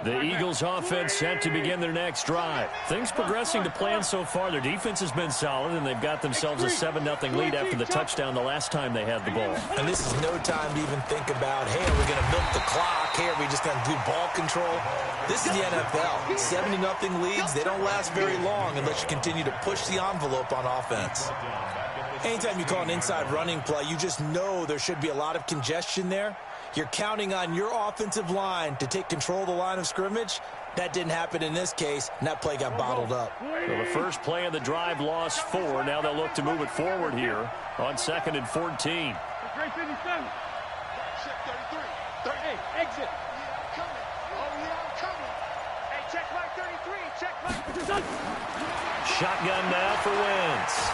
The Eagles offense set to begin their next drive. Things progressing to plan so far. Their defense has been solid, and they've got themselves a 7-0 lead after the touchdown the last time they had the ball. And this is no time to even think about, hey, are we going to milk the clock? Hey, are we just going to do ball control? This is the NFL. 70-0 leads, they don't last very long unless you continue to push the envelope on offense. Anytime you call an inside running play, you just know there should be a lot of congestion there. You're counting on your offensive line to take control of the line of scrimmage. That didn't happen in this case, and that play got bottled up. Well, the first play of the drive lost 4. Now they'll look to move it forward here on 2nd and 14. Hey, exit. Check mark 33. Check mark. Shotgun now for Wentz.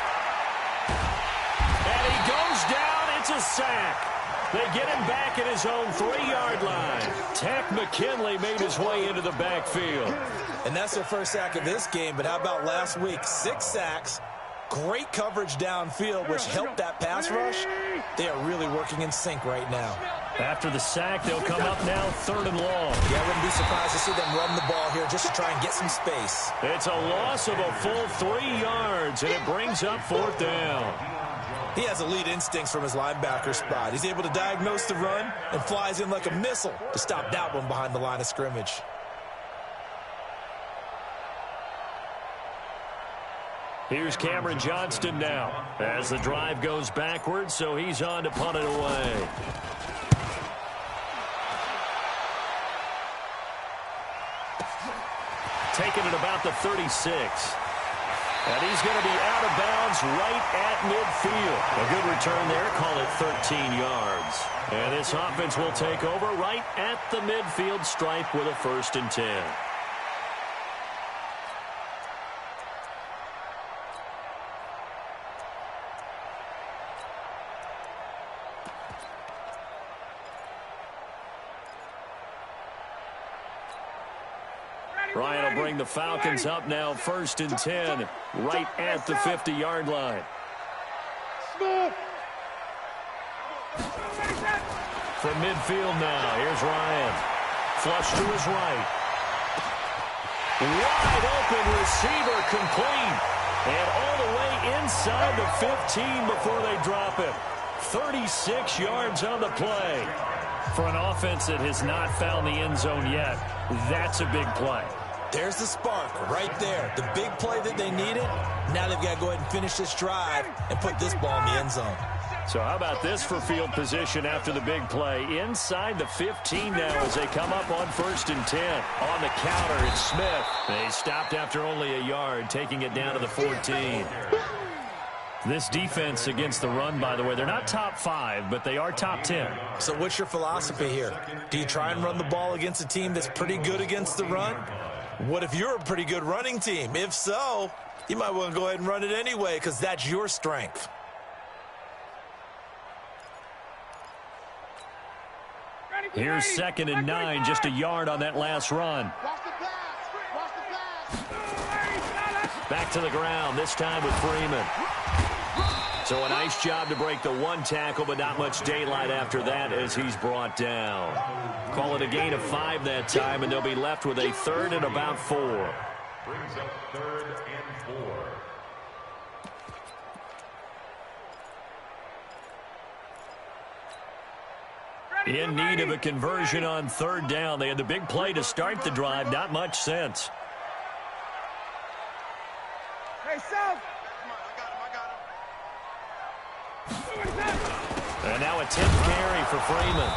And he goes down. It's a sack. They get him back at his own 3-yard line. Tack McKinley made his way into the backfield. And that's their first sack of this game, but how about last week? 6 sacks, great coverage downfield, which helped that pass rush. They are really working in sync right now. After the sack, they'll come up now 3rd and long. Yeah, I wouldn't be surprised to see them run the ball here just to try and get some space. It's a loss of a full 3 yards, and it brings up 4th down. He has elite instincts from his linebacker spot. He's able to diagnose the run and flies in like a missile to stop that one behind the line of scrimmage. Here's Cameron Johnston now as the drive goes backwards, so he's on to punt it away. Taking it about the 36. And he's going to be out of bounds right at midfield. A good return there. Call it 13 yards. And this offense will take over right at the midfield stripe with a 1st and 10. Ryan will bring the Falcons up now 1st and 10 right at the 50-yard line. From midfield now, here's Ryan. Flush to his right. Wide open receiver complete. And all the way inside the 15 before they drop it. 36 yards on the play. For an offense that has not found the end zone yet, that's a big play. There's the spark right there. The big play that they needed. Now they've got to go ahead and finish this drive and put this ball in the end zone. So how about this for field position after the big play? Inside the 15 now as they come up on 1st and 10. On the counter, it's Smith. They stopped after only a yard, taking it down to the 14. This defense against the run, by the way, they're not top 5, but they are top 10. So what's your philosophy here? Do you try and run the ball against a team that's pretty good against the run? What if you're a pretty good running team? If so, you might want to go ahead and run it anyway because that's your strength. Here's 2nd and 9, just a yard on that last run. Back to the ground, this time with Freeman. So a nice job to break the 1 tackle, but not much daylight after that as he's brought down. Call it a gain of 5 that time, and they'll be left with a 3rd and about 4. Brings up 3rd and 4. In need of a conversion on 3rd down. They had the big play to start the drive. Not much sense. Hey, South. And now a 10th carry for Freeman.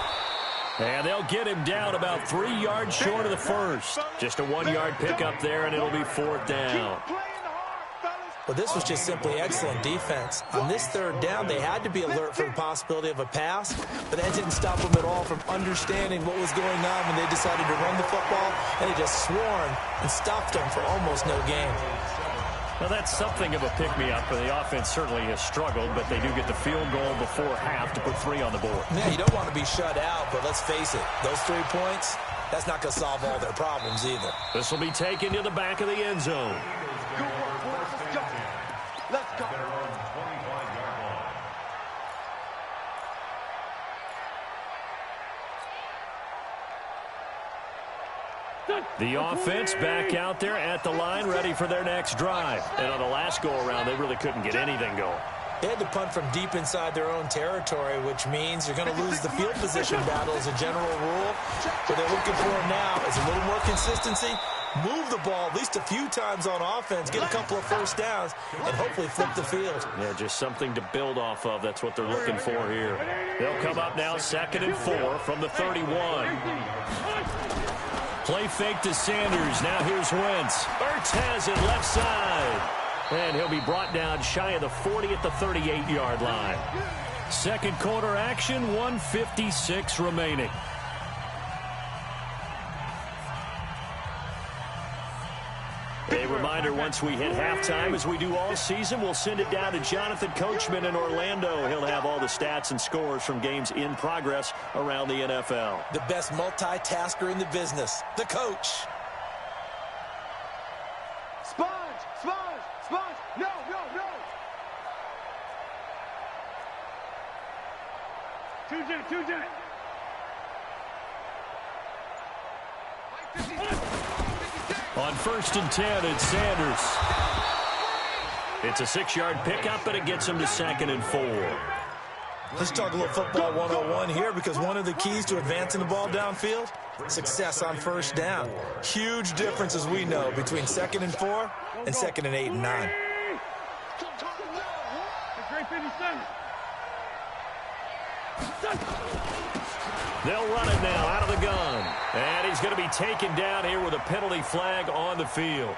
And they'll get him down about 3 yards short of the 1st. Just a 1-yard pickup there, and it'll be 4th down. Well, this was just simply excellent defense. On this 3rd down, they had to be alert for the possibility of a pass, but that didn't stop them at all from understanding what was going on when they decided to run the football, and they just swarmed and stopped them for almost no gain. Well, that's something of a pick-me-up, and the offense certainly has struggled, but they do get the field goal before half to put 3 on the board. Yeah, you don't want to be shut out, but let's face it, those 3 points, that's not going to solve all their problems either. This will be taken to the back of the end zone. Let's go. The offense back out there at the line, ready for their next drive. And on the last go-around, they really couldn't get anything going. They had to punt from deep inside their own territory, which means you're going to lose the field position battle as a general rule. What they're looking for now is a little more consistency, move the ball at least a few times on offense, get a couple of first downs, and hopefully flip the field. Yeah, just something to build off of. That's what they're looking for here. They'll come up now 2nd and 4 from the 31. Play fake to Sanders. Now here's Wentz. Ertz has it left side. And he'll be brought down shy of the 40 at the 38-yard line. Second quarter action, 1:56 remaining. A reminder, once we hit halftime, as we do all season, we'll send it down to Jonathan Coachman in Orlando. He'll have all the stats and scores from games in progress around the NFL. The best multitasker in the business, the coach. Sponge, sponge, sponge. No, no, no. Two-jet. On 1st and 10, it's Sanders. It's a 6-yard pickup, and it gets him to 2nd and 4. Let's talk a little football 101 here, because one of the keys to advancing the ball downfield, success on first down. Huge difference, as we know, between 2nd and 4 and 2nd and 8 and 9. They'll run it now out of the gun. And he's going to be taken down here with a penalty flag on the field.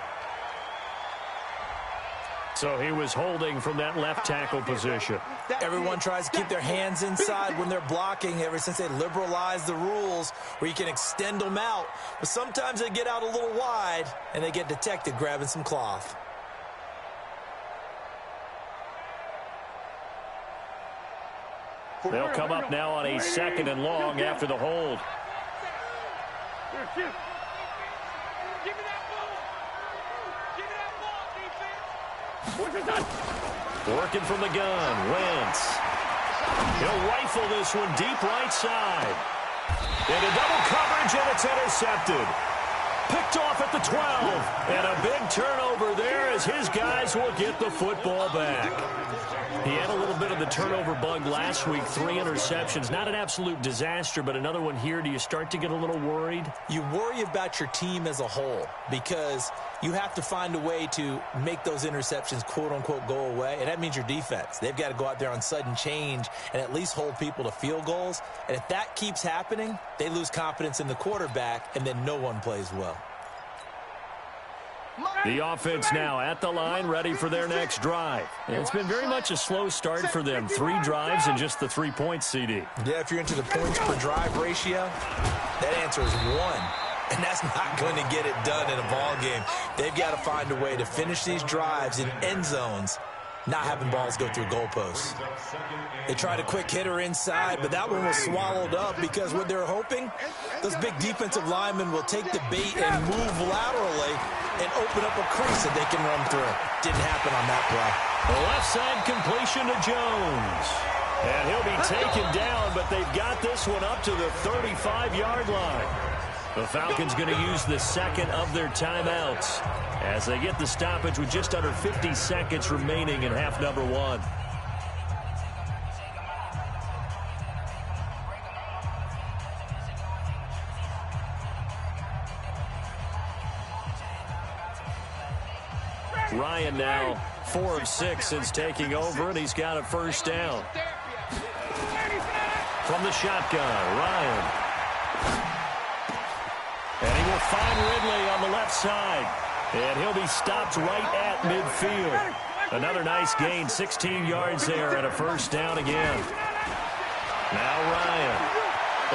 So he was holding from that left tackle position. Everyone tries to keep their hands inside when they're blocking ever since they liberalized the rules where you can extend them out. But sometimes they get out a little wide and they get detected grabbing some cloth. They'll come up now on a 2nd and long after the hold. Give me that ball. Give me that ball, defense. Working from the gun, Wentz. He'll rifle this one deep right side. Into double coverage, and it's intercepted. Picked off at the 12. And a big turnover there as his guys will get the football back. He had a little bit of the turnover bug last week, 3 interceptions. Not an absolute disaster, but another one here. Do you start to get a little worried? You worry about your team as a whole because you have to find a way to make those interceptions, quote-unquote, go away, and that means your defense. They've got to go out there on sudden change and at least hold people to field goals. And if that keeps happening, they lose confidence in the quarterback, and then no one plays well. The offense now at the line, ready for their next drive. And it's been very much a slow start for them. 3 drives and just the 3 points, CD. Yeah, if you're into the points per drive ratio, that answer is 1. And that's not going to get it done in a ball game. They've got to find a way to finish these drives in end zones, not having balls go through goalposts. They tried a quick hitter inside, but that one was swallowed up because what they're hoping, those big defensive linemen will take the bait and move laterally and open up a crease that they can run through. Didn't happen on that play. The left side completion to Jones. And he'll be taken down, but they've got this one up to the 35-yard line. The Falcons going to use the second of their timeouts as they get the stoppage with just under 50 seconds remaining in half number 1. Ryan now 4 of 6 since taking over, and he's got a first down. From the shotgun, Ryan. And he will find Ridley on the left side. And he'll be stopped right at midfield. Another nice gain, 16 yards there and a first down again. Now Ryan,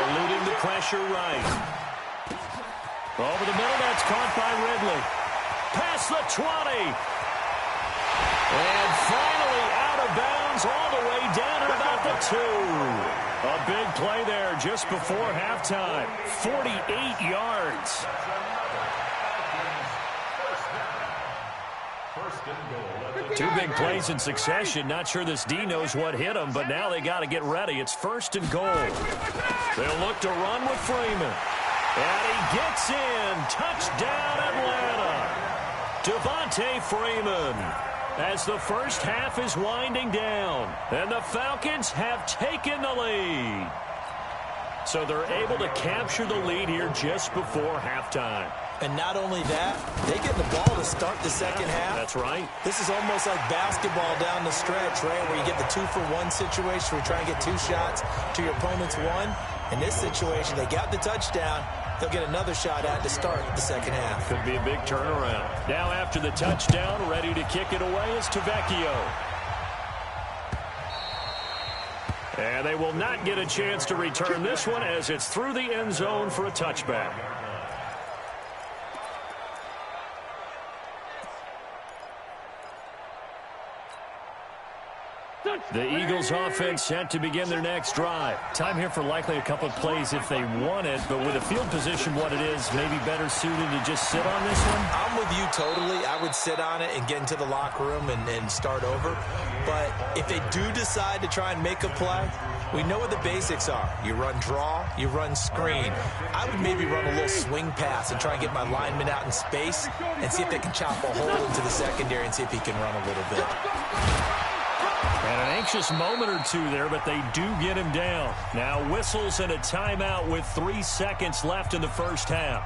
eluding the pressure right. Over the middle, that's caught by Ridley. Past the 20. And finally out of bounds all the way down at about the 2. A big play there just before halftime. 48 yards. Two big plays in succession. Not sure this D knows what hit him, but now they got to get ready. It's 1st and goal. They'll look to run with Freeman. And he gets in. Touchdown, Atlanta. Devontae Freeman. As the first half is winding down, and the Falcons have taken the lead. So they're able to capture the lead here just before halftime. And not only that, they get the ball to start the second half. That's right. This is almost like basketball down the stretch, right, where you get the 2-for-1 situation where you try and get 2 shots to your opponent's 1. In this situation, they got the touchdown. They'll get another shot at to start the second half. Could be a big turnaround. Now after the touchdown, ready to kick it away is Tavecchio. And they will not get a chance to return this one as it's through the end zone for a touchback. The Eagles offense set to begin their next drive. Time here for likely a couple of plays if they want it, but with a field position what it is, maybe better suited to just sit on this one? I'm with you totally. I would sit on it and get into the locker room and start over. But if they do decide to try and make a play, we know what the basics are. You run draw, you run screen. I would maybe run a little swing pass and try and get my lineman out in space and see if they can chop a hole into the secondary and see if he can run a little bit. And an anxious moment or two there, but they do get him down. Now whistles and a timeout with 3 seconds left in the first half.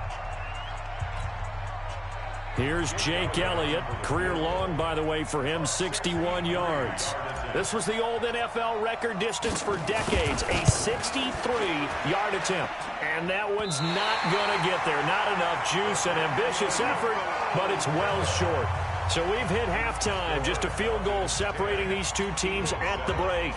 Here's Jake Elliott. Career long, by the way, for him, 61 yards. This was the old NFL record distance for decades, a 63-yard attempt. And that one's not going to get there. Not enough juice and ambitious effort, but it's well short. So we've hit halftime, just a field goal separating these two teams at the break.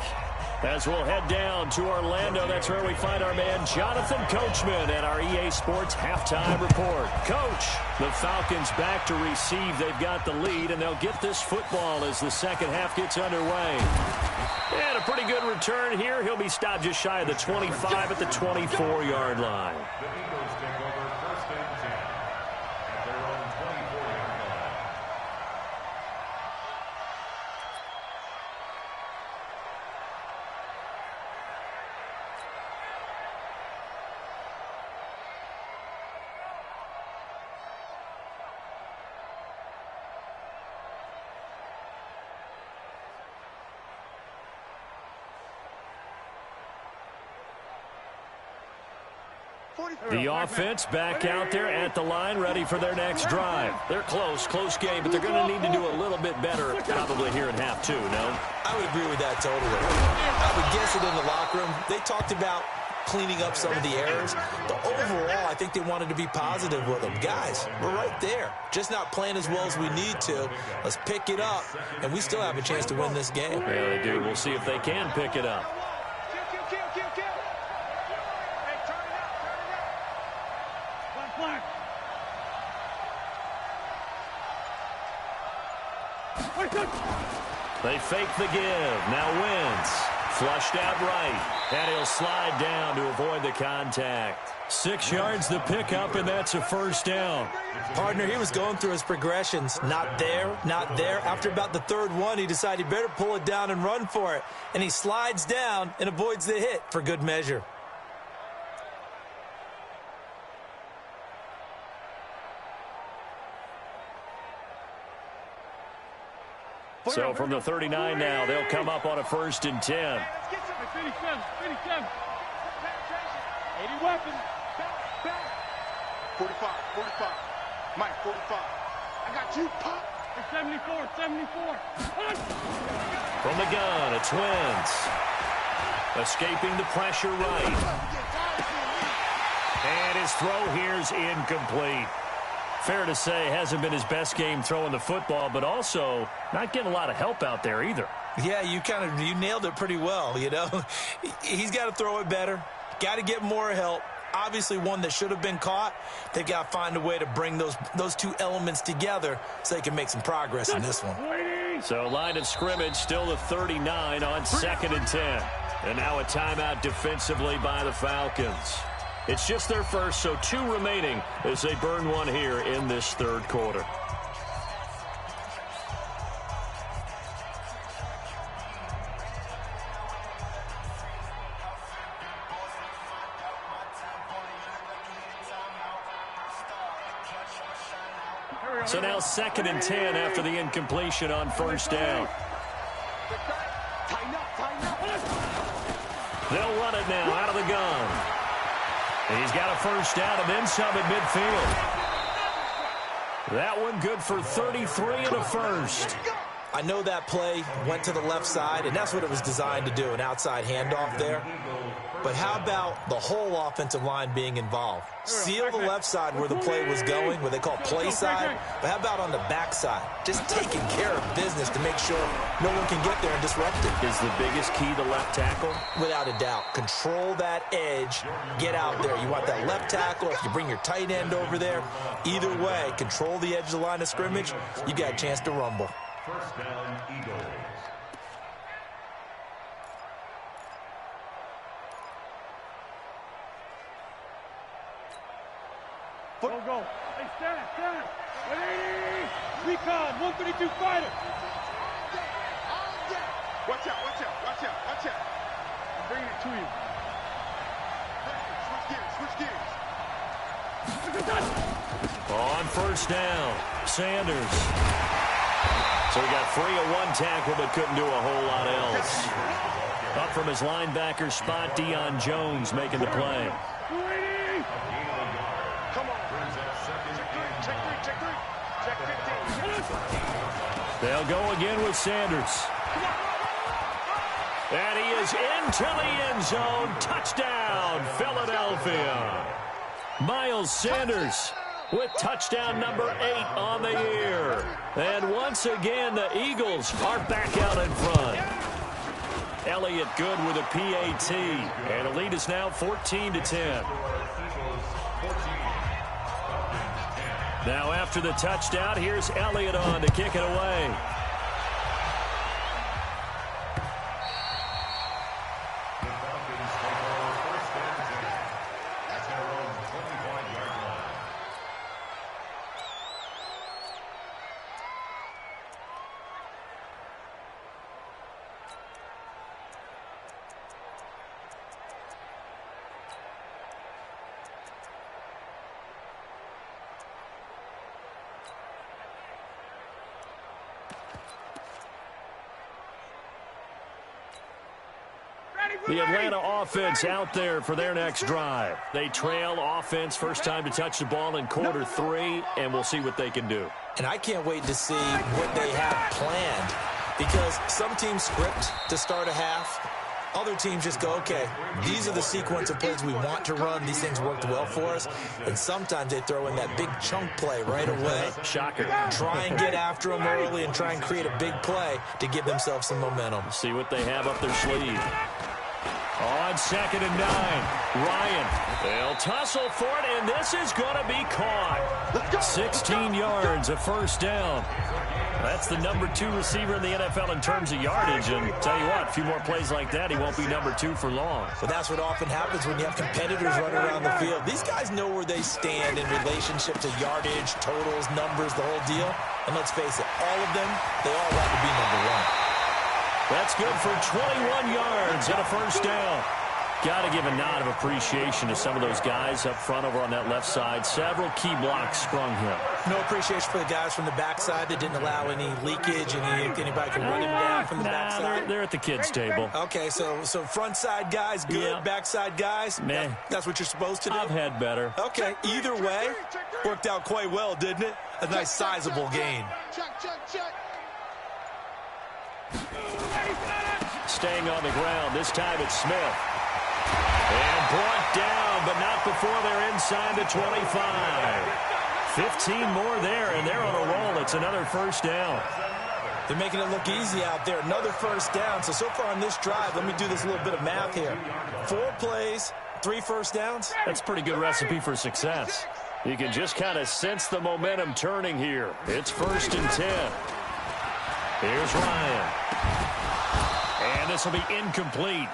As we'll head down to Orlando, that's where we find our man Jonathan Coachman at our EA Sports Halftime Report. Coach, the Falcons back to receive. They've got the lead, and they'll get this football as the second half gets underway. And a pretty good return here. He'll be stopped just shy of the 25 at the 24-yard line. The offense back out there at the line, ready for their next drive. They're close game, but they're going to need to do a little bit better probably here in half two, no? I would agree with that totally. I would guess it in the locker room. They talked about cleaning up some of the errors, but overall, I think they wanted to be positive with them. Guys, we're right there. Just not playing as well as we need to. Let's pick it up, and we still have a chance to win this game. Yeah, they do. We'll see if they can pick it up. They fake the give. Now Wentz. Flushed out right. And he'll slide down to avoid the contact. 6 yards the pickup, and that's a first down. Partner, he was going through his progressions. Not there, not there. After about the third one, he decided he better pull it down and run for it. And he slides down and avoids the hit for good measure. So from the 39 now, they'll come up on a 1st and 10. 80 weapons. 45. Mike, 45. I got you, Pop. 74. From the gun, it's Wentz. Escaping the pressure right. And his throw here's incomplete. Fair to say, hasn't been his best game throwing the football, but also not getting a lot of help out there either. Yeah, you nailed it pretty well, you know. He's got to throw it better. Got to get more help. Obviously one that should have been caught. They've got to find a way to bring those two elements together so they can make some progress in this one. So line of scrimmage still the 39 on 2nd and 10. And now a timeout defensively by the Falcons. It's just their first, so 2 remaining as they burn one here in this third quarter. So now 2nd and 10 after the incompletion on first down. They'll run it now out of the gun. He's got a first down and then some at midfield. That one good for 33 and a first. I know that play went to the left side, and that's what it was designed to do, an outside handoff there. But how about the whole offensive line being involved? Seal the left side where the play was going, what they call play side. But how about on the back side? Just taking care of business to make sure no one can get there and disrupt it. Is the biggest key the left tackle? Without a doubt. Control that edge. Get out there. You want that left tackle. If you bring your tight end over there, either way, control the edge of the line of scrimmage. You got a chance to rumble. First down, Eagles. Go. Hey, stand. Ready? Recon, 132 fighter. Watch out. I'm bringing it to you. Switch gears. On first down, Sanders. So he got free of one tackle but couldn't do a whole lot else. Up from his linebacker spot, Deion Jones making the play. They'll go again with Sanders. And he is into the end zone. Touchdown, Philadelphia. Miles Sanders with touchdown number 8 on the year. And once again, the Eagles are back out in front. Elliott good with a PAT. And the lead is now 14-10. Now after the touchdown, here's Elliott on to kick it away. The Atlanta offense out there for their next drive. They trail offense, first time to touch the ball in quarter 3, and we'll see what they can do. And I can't wait to see what they have planned, because some teams script to start a half. Other teams just go, okay, these are the sequence of plays we want to run. These things worked well for us. And sometimes they throw in that big chunk play right away. Shocker. Try and get after them early and try and create a big play to give themselves some momentum. See what they have up their sleeve. On 2nd and 9, Ryan. They'll tussle for it, and this is going to be caught. 16 yards, a first down. That's the number 2 receiver in the NFL in terms of yardage. And tell you what, a few more plays like that, he won't be number 2 for long. But that's what often happens when you have competitors running around the field. These guys know where they stand in relationship to yardage, totals, numbers, the whole deal. And let's face it, all of them, they all want to be number 1. That's good for 21 yards and a first down. Got to give a nod of appreciation to some of those guys up front over on that left side. Several key blocks sprung here. No appreciation for the guys from the backside that didn't allow any leakage, and anybody can run him down from the backside. They're at the kids' table. Okay, so front side guys good, yeah. Backside guys, man, that's what you're supposed to do? I've had better. Okay, either way, worked out quite well, didn't it? A nice sizable gain. Staying on the ground, this time it's Smith. And brought down, but not before they're inside the 25. 15 more there, and they're on a roll. It's another first down. They're making it look easy out there. Another first down. So far on this drive, let me do this little bit of math here. 4 plays, 3 first downs. That's a pretty good recipe for success. You can just kind of sense the momentum turning here. It's 1st and 10. Here's Ryan. And this will be incomplete.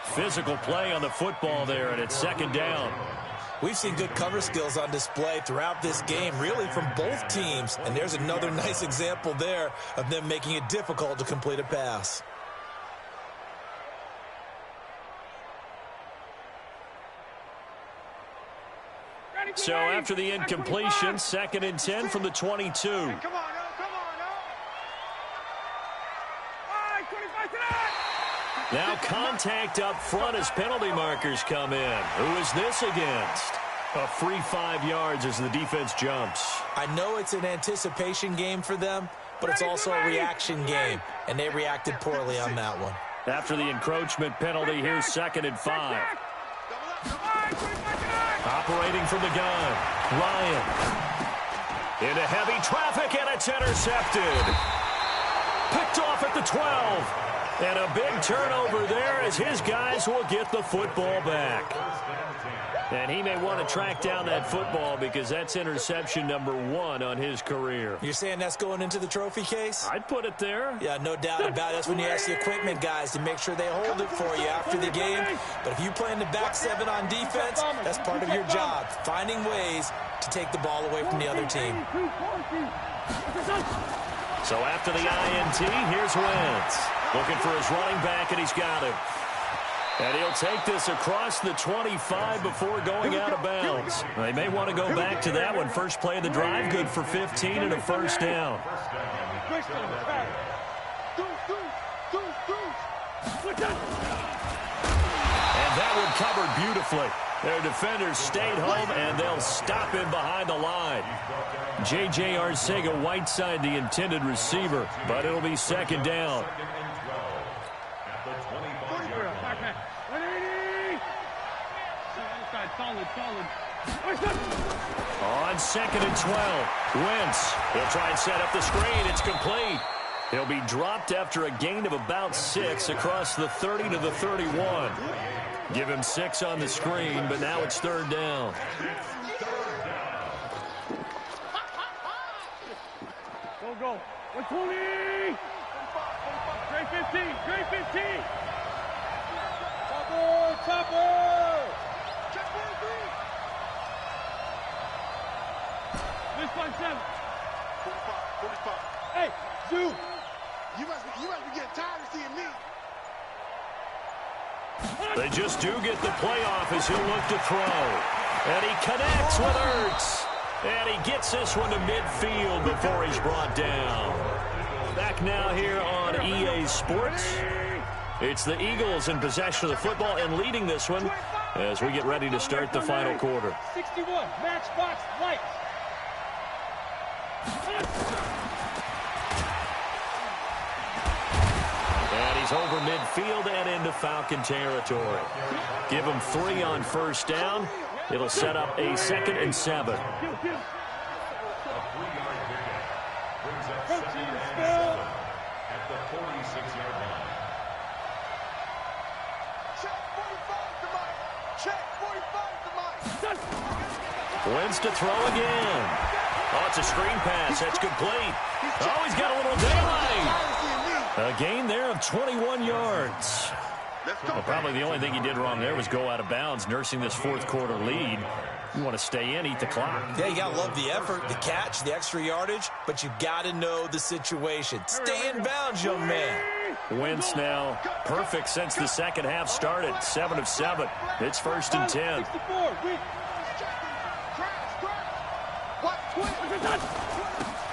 Physical play on the football there, and it's 2nd down. We've seen good cover skills on display throughout this game, really from both teams. And there's another nice example there of them making it difficult to complete a pass. So after the incompletion, 2nd and 10 from the 22. Come on, come on, Now contact up front as penalty markers come in. Who is this against? A free 5 yards as the defense jumps. I know it's an anticipation game for them, but it's also a reaction game, and they reacted poorly on that one. After the encroachment penalty, here's 2nd and 5. Operating from the gun, Ryan. Into heavy traffic, and it's intercepted. Picked off at the 12. And a big turnover there as his guys will get the football back. And he may want to track down that football because that's interception number 1 on his career. You're saying that's going into the trophy case? I'd put it there. Yeah, no doubt about it. That's when you ask the equipment guys to make sure they hold it for you after the game. But if you play in the back 7 on defense, that's part of your job, finding ways to take the ball away from the other team. So after the INT, here's Wentz. Looking for his running back, and he's got him. And he'll take this across the 25 before going out of bounds. They may want to go back to that one. First play of the drive, good for 15 and a first down. And that one covered beautifully. Their defenders stayed home, and they'll stop him behind the line. J.J. Arcega-Whiteside, the intended receiver, but it'll be 2nd down. On 2nd and 12, Wentz. He'll try and set up the screen. It's complete. He'll be dropped after a gain of about 6 across the 30 to the 31. Give him 6 on the screen, but now it's 3rd down. Go. 120. Trey 15. Chopper. This 1-7. 45. Hey, Zoo. You must be getting tired of seeing me. They just do get the playoff as he'll look to throw. And he connects with Ertz. And he gets this one to midfield before he's brought down. Back now here on EA Sports. It's the Eagles in possession of the football and leading this one as we get ready to start the final quarter. 61, matchbox lights. And he's over midfield and into Falcon territory. Give him 3 on first down. It'll set up a 2nd and 7. Wentz to throw again. Oh, it's a screen pass. That's complete. Oh, he's got a little daylight. A gain there of 21 yards. Well, probably the only thing he did wrong there was go out of bounds, nursing this 4th quarter lead. You want to stay in, eat the clock. Yeah, you got to love the effort, the catch, the extra yardage, but you got to know the situation. Stay in bounds, young man. Wentz now perfect since the second half started. 7 of 7. It's 1st and 10.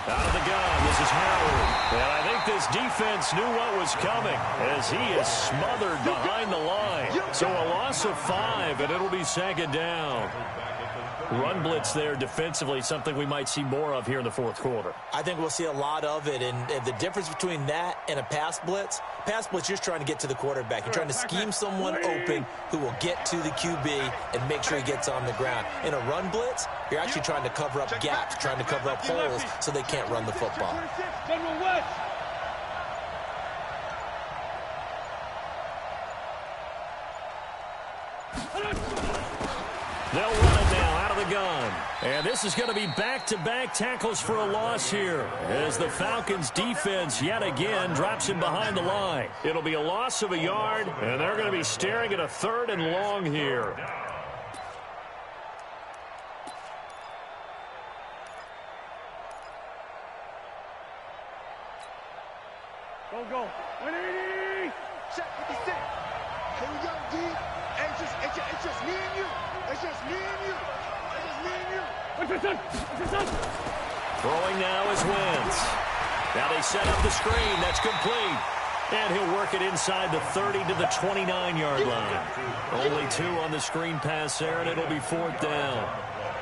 Out of the gun, this is Howard. And I think this defense knew what was coming as he is smothered behind the line. So a loss of 5, and it'll be 2nd down. Run blitz there defensively, something we might see more of here in the 4th quarter. I think we'll see a lot of it, and the difference between that and a pass blitz, you're just trying to get to the quarterback. You're trying to scheme someone open who will get to the QB and make sure he gets on the ground. In a run blitz, you're actually trying to cover up gaps, trying to cover up holes so they can't run the football. General West. They'll run it now out of the gun. And this is going to be back-to-back tackles for a loss here as the Falcons defense yet again drops him behind the line. It'll be a loss of a yard, and they're going to be staring at a 3rd and long here. Go. 180. Check 56. Here we go, D. Hey, it's just me and you. It's just me and you. It's just Throwing now is Wentz. Now they set up the screen. That's complete. And he'll work it inside the 30 to the 29-yard line. Only 2 on the screen pass there, and it'll be 4th down.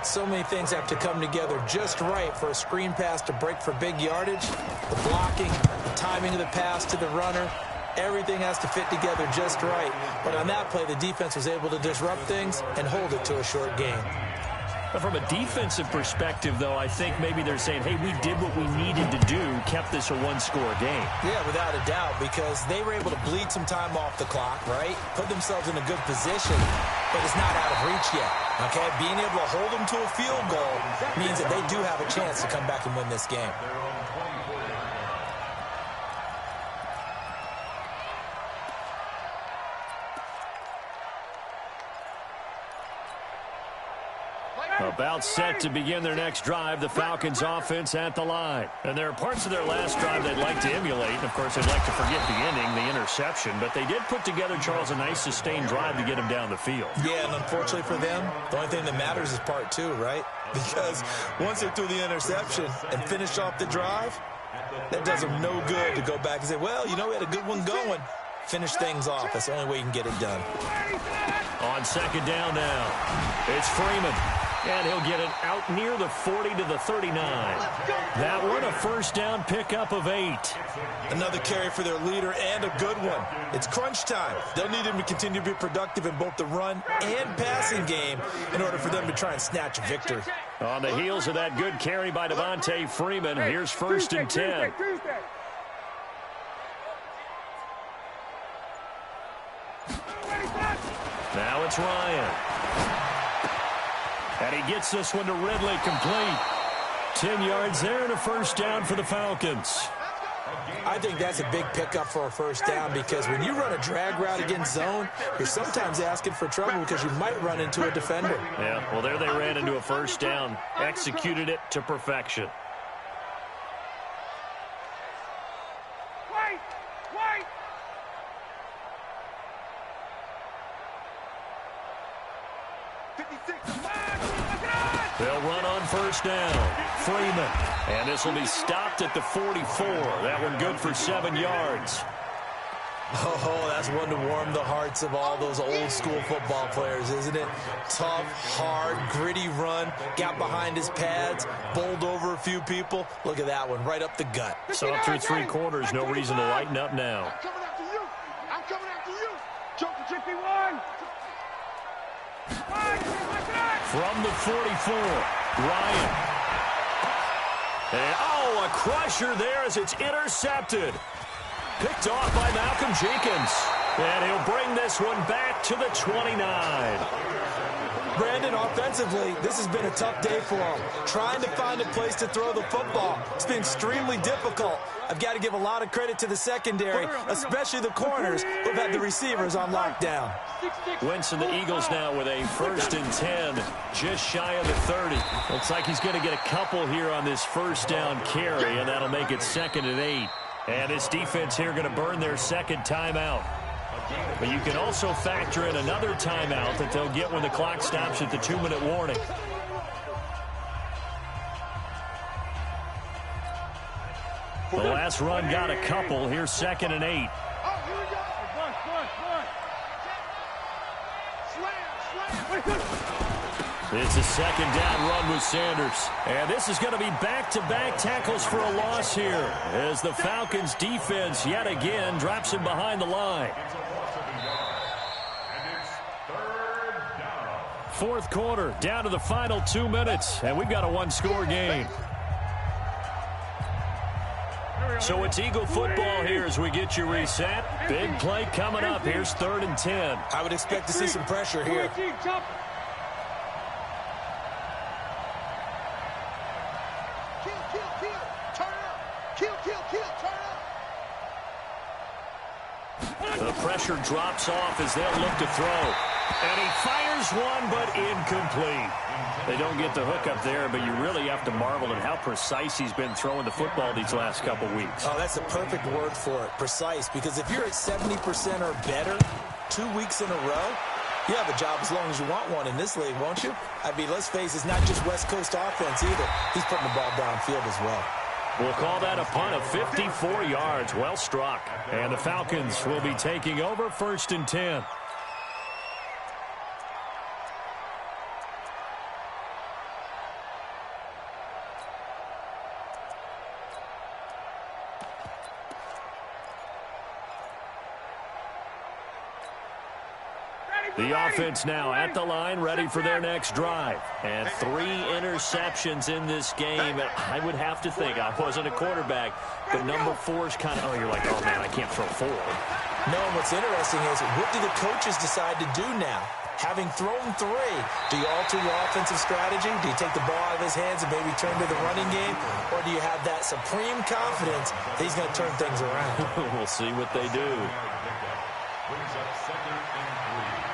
So many things have to come together just right for a screen pass to break for big yardage. The blocking, the timing of the pass to the runner, everything has to fit together just right. But on that play, the defense was able to disrupt things and hold it to a short gain. But from a defensive perspective, though, I think maybe they're saying, hey, we did what we needed to do, kept this a one-score game. Yeah, without a doubt, because they were able to bleed some time off the clock, right? Put themselves in a good position, but it's not out of reach yet, okay? Being able to hold them to a field goal means that they do have a chance to come back and win this game. About set to begin their next drive, the Falcons offense at the line. And there are parts of their last drive they'd like to emulate. And of course, they'd like to forget the ending, the interception. But they did put together, Charles, a nice sustained drive to get him down the field. Yeah, and unfortunately for them, the only thing that matters is part 2, right? Because once they threw the interception and finished off the drive, that does them no good to go back and say, well, you know, we had a good one going. Finish things off. That's the only way you can get it done. On 2nd down now, it's Freeman. And he'll get it out near the 40 to the 39. That one, a 1st down pickup of 8. Another carry for their leader and a good one. It's crunch time. They'll need him to continue to be productive in both the run and passing game in order for them to try and snatch a victory. On the heels of that good carry by Devontae Freeman, here's 1st and 10. Now it's Ryan. And he gets this one to Ridley, complete. 10 yards there and a 1st down for the Falcons. I think that's a big pickup for a 1st down because when you run a drag route against zone, you're sometimes asking for trouble because you might run into a defender. Yeah, well, there they ran into a 1st down, executed it to perfection. They'll run on 1st down. Freeman. And this will be stopped at the 44. That one good for 7 yards. Oh, that's one to warm the hearts of all those old school football players, isn't it? Tough, hard, gritty run. Got behind his pads, bowled over a few people. Look at that one, right up the gut. So up through 3 quarters, no reason to lighten up now. I'm coming after you. I'm coming after you. Joker 51. From the 44, Ryan. And, oh, a crusher there as it's intercepted. Picked off by Malcolm Jenkins. And he'll bring this one back to the 29. Brandon, offensively, this has been a tough day for him. Trying to find a place to throw the football. It's been extremely difficult. I've got to give a lot of credit to the secondary, especially the corners who've had the receivers on lockdown. Wentz and the Eagles now with a 1st and 10, just shy of the 30. Looks like he's going to get a couple here on this 1st down carry, and that'll make it 2nd and 8. And this defense here going to burn their 2nd timeout. But you can also factor in another timeout that they'll get when the clock stops at the 2-minute warning. The last run got a couple. Here's 2nd and 8. It's a 2nd down run with Sanders. And this is going to be back-to-back tackles for a loss here as the Falcons defense yet again drops him behind the line. 4th quarter, down to the final 2 minutes, and we've got a 1-score game. So it's Eagle football here as we get you reset. Big play coming up. Here's 3rd and 10. I would expect to see some pressure here. The pressure drops off as they'll look to throw. And he fires one, but incomplete. They don't get the hook up there, but you really have to marvel at how precise he's been throwing the football these last couple weeks. Oh, that's a perfect word for it, precise. Because if you're at 70% or better 2 weeks in a row, You have a job as long as you want one in this league, won't you? I mean, let's face it, it's not just West Coast offense either. He's putting the ball downfield as well. We'll call that a punt of 54 yards. Well struck. And the Falcons will be taking over 1st and 10. The offense now at the line, ready for their next drive. And 3 interceptions in this game. I would have to think, I wasn't a quarterback, but number 4 is kind of, you're like, oh, man, I can't throw 4. No, and what's interesting is, what do the coaches decide to do now? Having thrown 3, do you alter your offensive strategy? Do you take the ball out of his hands and maybe turn to the running game? Or do you have that supreme confidence that he's going to turn things around? We'll see what they do. Brings up 2nd and 3.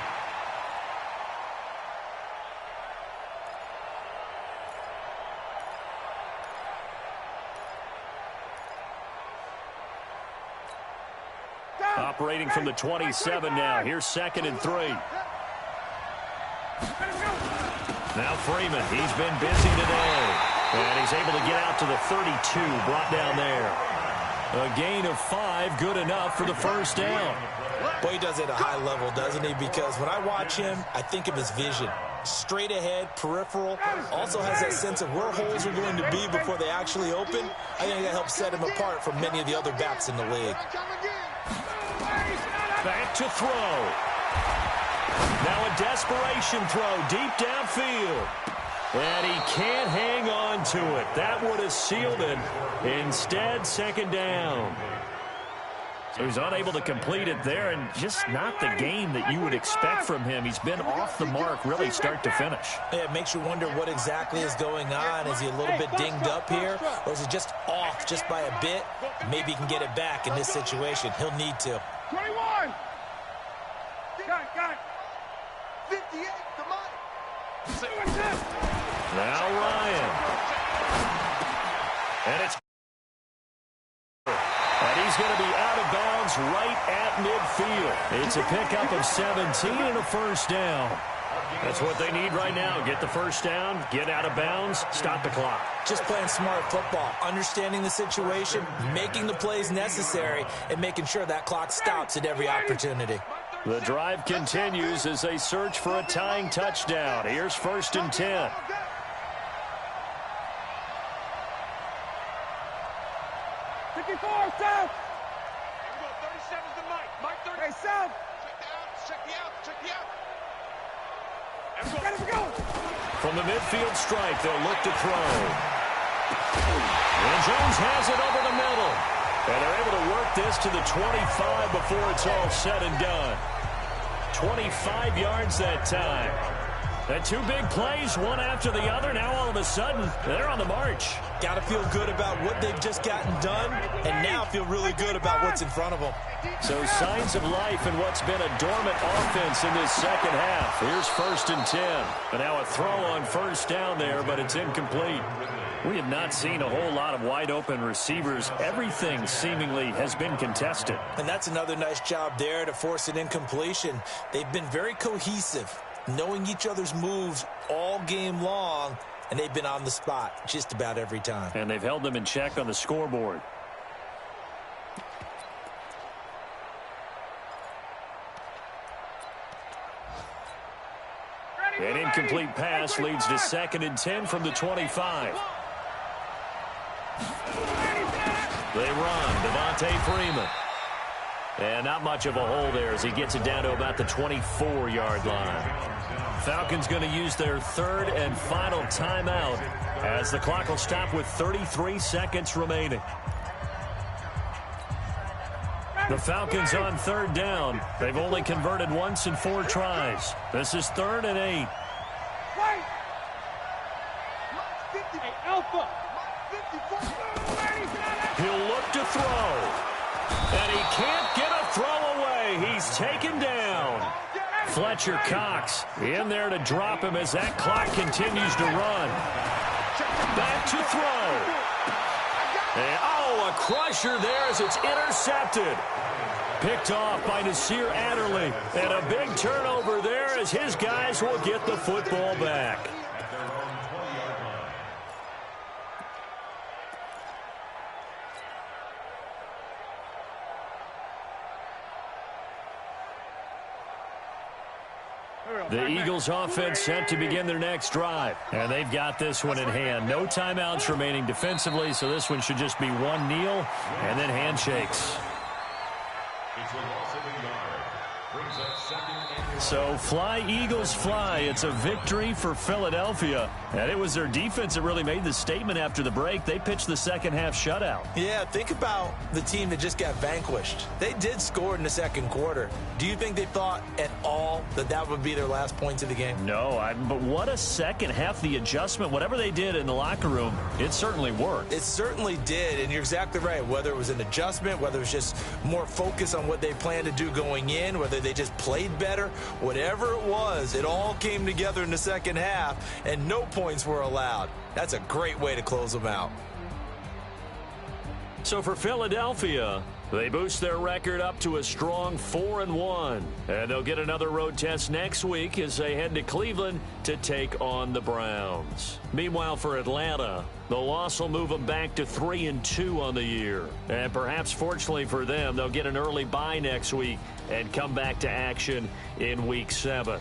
Operating from the 27 now. Here's 2nd and 3. Now Freeman, he's been busy today. And he's able to get out to the 32, brought down there. A gain of 5, good enough for the 1st down. Boy, he does it at a high level, doesn't he? Because when I watch him, I think of his vision. Straight ahead, peripheral. Also has that sense of where holes are going to be before they actually open. I think that helps set him apart from many of the other backs in the league. Back to throw. Now a desperation throw deep downfield. And he can't hang on to it. That would have sealed it. Instead, 2nd down. So he's unable to complete it there, and just not the game that you would expect from him. He's been off the mark really start to finish. Yeah, it makes you wonder what exactly is going on. Is he a little bit dinged up here, or is he just off just by a bit? Maybe he can get it back in this situation. He'll need to. 21. Got it. 58 to Mike. Now Ryan. And it's... And he's going to be out of bounds right at midfield. It's a pickup of 17 and a 1st down. That's what they need right now. Get the 1st down, get out of bounds, stop the clock. Just playing smart football, understanding the situation, making the plays necessary, and making sure that clock stops at every opportunity. The drive continues as they search for a tying touchdown. Here's 1st and 10. 54, south. 37's the Mike. Mike 30. Hey, south. Check the out. Ready to go. From the midfield stripe, they'll look to throw. And Jones has it over the middle. And they're able to work this to the 25 before it's all said and done. 25 yards that time. And 2 big plays, one after the other. Now all of a sudden, they're on the march. Got to feel good about what they've just gotten done, and now feel really good about what's in front of them. So signs of life in what's been a dormant offense in this 2nd half. Here's 1st and 10. But now a throw on 1st down there, but it's incomplete. We have not seen a whole lot of wide-open receivers. Everything seemingly has been contested. And that's another nice job there to force an incompletion. They've been very cohesive, knowing each other's moves all game long, and they've been on the spot just about every time. And they've held them in check on the scoreboard. An incomplete pass leads to 2nd and 10 from the 25. They run. Devontae Freeman. And not much of a hole there as he gets it down to about the 24-yard line. Falcons going to use their 3rd and final timeout as the clock will stop with 33 seconds remaining. The Falcons on 3rd down. They've only converted once in 4 tries. This is 3rd and 8. Alpha. He'll look to throw. And he can't get a throw away. He's taken down. Fletcher Cox in there to drop him as that clock continues to run. Back to throw. And, a crusher there as it's intercepted. Picked off by Nasir Adderley. And a big turnover there as his guys will get the football back. At their own 20-yard line. The Eagles offense set to begin their next drive. And they've got this one in hand. No timeouts remaining defensively, so this one should just be one kneel and then handshakes. It's a loss of a yard. Brings up second and So fly, Eagles, fly. It's a victory for Philadelphia. And it was their defense that really made the statement after the break. They pitched the second half shutout. Yeah, think about the team that just got vanquished. They did score in the second quarter. Do you think they thought at all that that would be their last points of the game? No, but what a second half. The adjustment, whatever they did in the locker room, it certainly worked. It certainly did, and you're exactly right. Whether it was an adjustment, whether it was just more focus on what they planned to do going in, whether they just played better, whatever it was, it all came together in the second half, and no points were allowed. That's a great way to close them out. So for Philadelphia, they boost their record up to a strong 4-1. And they'll get another road test next week as they head to Cleveland to take on the Browns. Meanwhile, for Atlanta, the loss will move them back to 3-2 on the year. And perhaps fortunately for them, they'll get an early bye next week and come back to action in Week 7.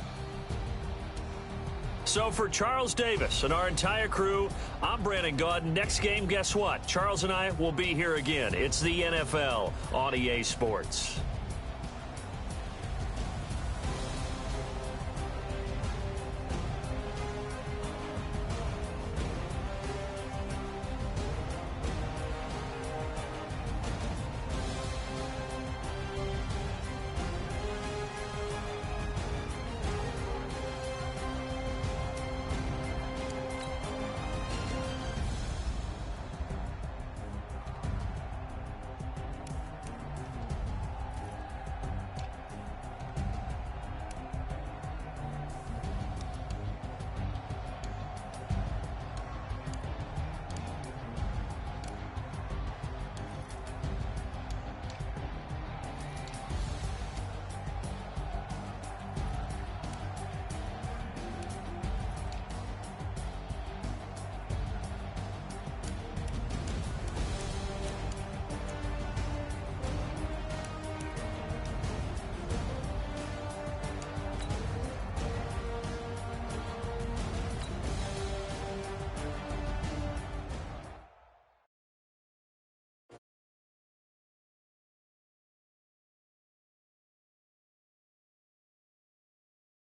So for Charles Davis and our entire crew, I'm Brandon Gaudin. Next game, guess what? Charles and I will be here again. It's the NFL on EA Sports.